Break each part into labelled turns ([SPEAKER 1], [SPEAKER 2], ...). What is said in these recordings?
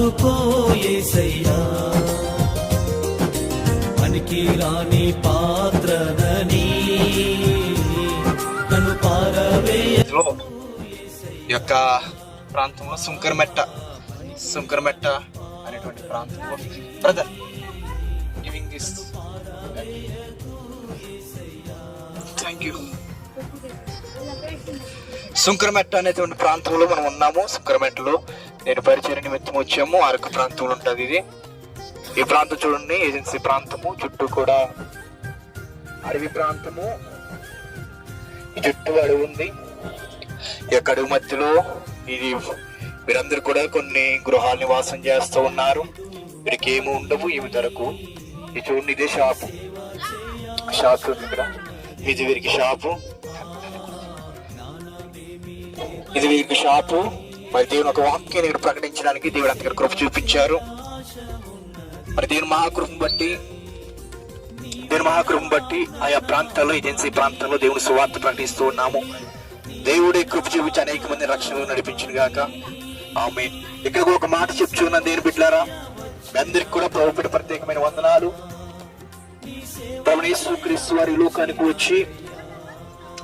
[SPEAKER 1] వాడుకో యేసయ్యా, పనికి రాని పాత్రనని నన్ను పారవేయ.
[SPEAKER 2] ఈ యొక్క ప్రాంతంలో సుంకరమెట్ట అనేటువంటి ప్రాంతంలో brother giving this, thank you. Sunkarametta అనేటువంటి ప్రాంతంలో మనం ఉన్నాము. సుంకరమెట్టలో నేను పరిచయ నిమిత్తం వచ్చాము. అరకు ప్రాంతంలో ఉంటుంది ఇది. ఈ ప్రాంతం చూడండి, ఏజెన్సీ ప్రాంతము, చుట్టూ కూడా అడవి ప్రాంతము, ఈ చుట్టూ అడవి ఉంది. ఈ యొక్క అడవి మధ్యలో ఇది వీరందరూ కూడా కొన్ని గృహాలు నివాసం చేస్తూ ఉన్నారు. వీరికి ఏమి ఉండవు, ఏమి దొరకు. ఇది చూడండి, ఇదే షాపు ఉంది ఇక్కడ. ఇది వీరికి షాపు, ఇది వీరికి షాపు. మరి దేవుని ఒక వాక్యాన్ని ఇక్కడ ప్రకటించడానికి దేవుడు అంతగా కృప చూపించారు. మరి దేవుని మహాకృపను బట్టి ఆయా ప్రాంతాల్లో, ఏజెన్సీ ప్రాంతాల్లో దేవుని సువార్త ప్రకటిస్తూ ఉన్నాము. దేవుడే కృప చూపించి అనేక మంది రక్షణలో నడిపించిన గాక. ఆమేన్. ఇక్కడ ఒక మాట చెప్తున్నాను దేవుని బిడ్డలారా, మీ అందరికి కూడా ప్రభు బిడ్డ ప్రత్యేకమైన వందనాలు. ప్రభువైన యేసుక్రీస్తు వారి లోకానికి వచ్చి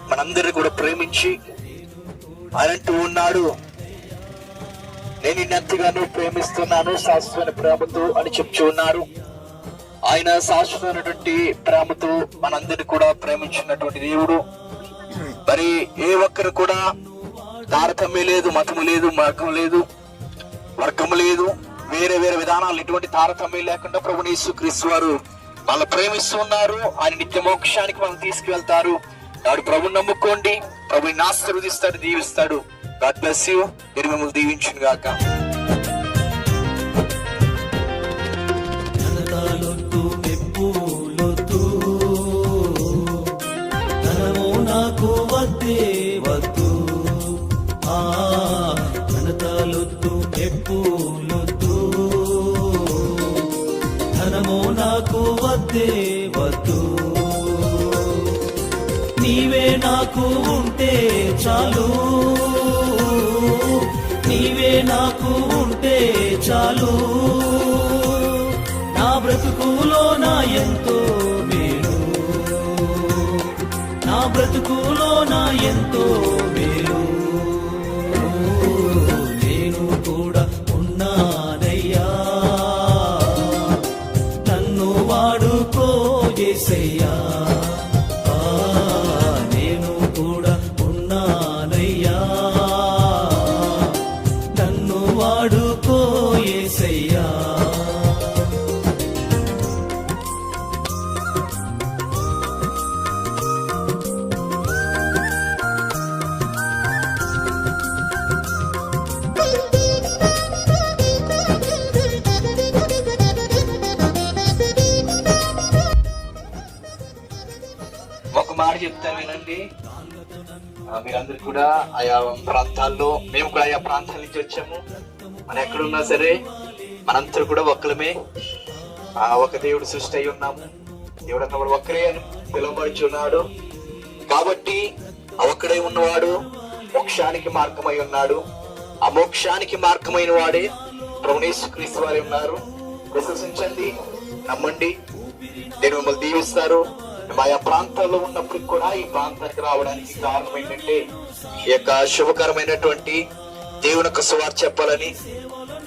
[SPEAKER 2] మనందరిని కూడా ప్రేమించి ఆయన అంటూ ఉన్నాడు, నేను నిన్నెంతగానో ప్రేమిస్తున్నాను శాశ్వత ప్రేమతో అని చెప్తూ ఉన్నారు. ఆయన శాశ్వతమైనటువంటి ప్రేమతో మనందరినీ కూడా ప్రేమించినటువంటి దేవుడు. మరి ఏ ఒక్కరు కూడా తారతమ్యం లేదు, మతము లేదు, మార్గం లేదు, వర్గము లేదు, వేరే వేరే విధానాలు ఎటువంటి తారతమ్యం లేకుండా ప్రభువైన యేసుక్రీస్తు వారు వాళ్ళు ప్రేమిస్తూ ఉన్నారు. ఆయన నిత్య మోక్షానికి మనం తీసుకువెళ్తారు. నాడు ప్రభుని నమ్ముకోండి, ప్రభుని ఆశీర్వదిస్తాడు, దీవిస్తాడు. God bless you. నేను మిమ్మల్ని దీవించును గాక.
[SPEAKER 1] జనతాలొద్దు మెప్పులొద్దు, ధనము నాకు వద్దే వద్దు. జనతాలొద్దు మెప్పులొద్దు, ధనము నాకు వద్దే వద్దు. నీవే నాకు ఉంటే చాలు, నీవే నాకు ఉంటే చాలు. నా బ్రతుకులో నా ఎంతో మేలు, నా బ్రతుకులో నా ఎంతో మేలు. నేను కూడా ఉన్నానయ్యా, నన్ను వాడుకో యేసయ్యా. నేను కూడా ఉన్నానయ్యా, నన్ను వాడుకో యేసయ్యా.
[SPEAKER 2] ఒక మాట చెప్తా వినండి. మీరందరూ కూడా ఆయా ప్రాంతాల్లో, మేము కూడా ఆయా ప్రాంతాల నుంచి వచ్చాము. మనం ఎక్కడున్నా సరే మనందరూ కూడా ఒక్కలమే. ఒక దేవుడు సృష్టి అయి ఉన్నాము. దేవుడు అన్నవాడు ఒక్కరే అని పిలువబడుచున్నాడు. కాబట్టి ఆ ఒక్కడే ఉన్నవాడు మోక్షానికి మార్గమై ఉన్నాడు. ఆ మోక్షానికి మార్గమైన వాడే ప్రభువైన యేసుక్రీస్తు వారు ఉన్నారు. విశ్వసించండి, నమ్మండి, దేవుడు మిమ్మల్ని దీవిస్తారు. ఆయా ప్రాంతాల్లో ఉన్నప్పుడు కూడా ఈ ప్రాంతానికి రావడానికి కారణం ఏంటంటే ఈ యొక్క శుభకరమైనటువంటి దేవుని యొక్క సువార్త చెప్పాలని.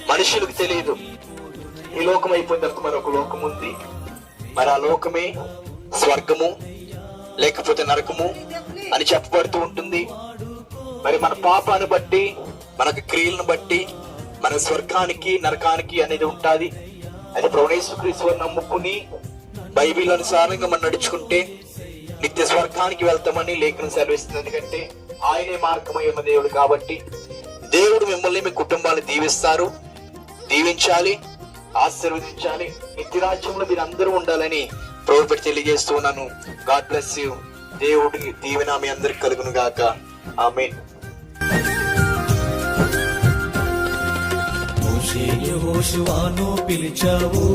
[SPEAKER 2] మనుషులకు తెలియదు, ఈ లోకం అయిపోయిన తర్వాత మరొక లోకం ఉంది. మరి ఆ లోకమే స్వర్గము లేకపోతే నరకము అని చెప్పబడుతూ ఉంటుంది. మరి మన పాపాన్ని బట్టి, మనకు క్రియలను బట్టి మన స్వర్గానికి నరకానికి అనేది ఉంటుంది. అది ప్రభువైన యేసుక్రీస్తు వారిని నమ్ముకుని బైబిల్ అనుసారంగా మనం నడుచుకుంటే నిత్య స్వర్గానికి వెళ్తామని లేఖనం సెలవిస్తుంది. ఎందుకంటే ఆయనే మార్గమై ఉన్న దేవుడు. కాబట్టి దేవుడు మిమ్మల్ని, మీ కుటుంబాన్ని దీవిస్తారు, దీవించాలి, ఆశీర్వదించాలి. నిత్య రాజ్యంలో మీరు అందరూ ఉండాలని ప్రభువు తెలియజేస్తున్నాను. God bless you. దేవుడి దీవెన మీ అందరికి కలుగును గాక. ఆమేన్.
[SPEAKER 1] యెహోషువను పిలిచావు,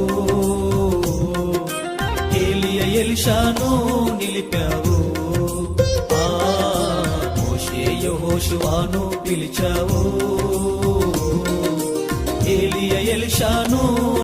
[SPEAKER 1] ఏలియా ఎలీషాను నిలిపావు. మోషే యెహోషువను పిలిచావు, ఏలియా ఎలిషాను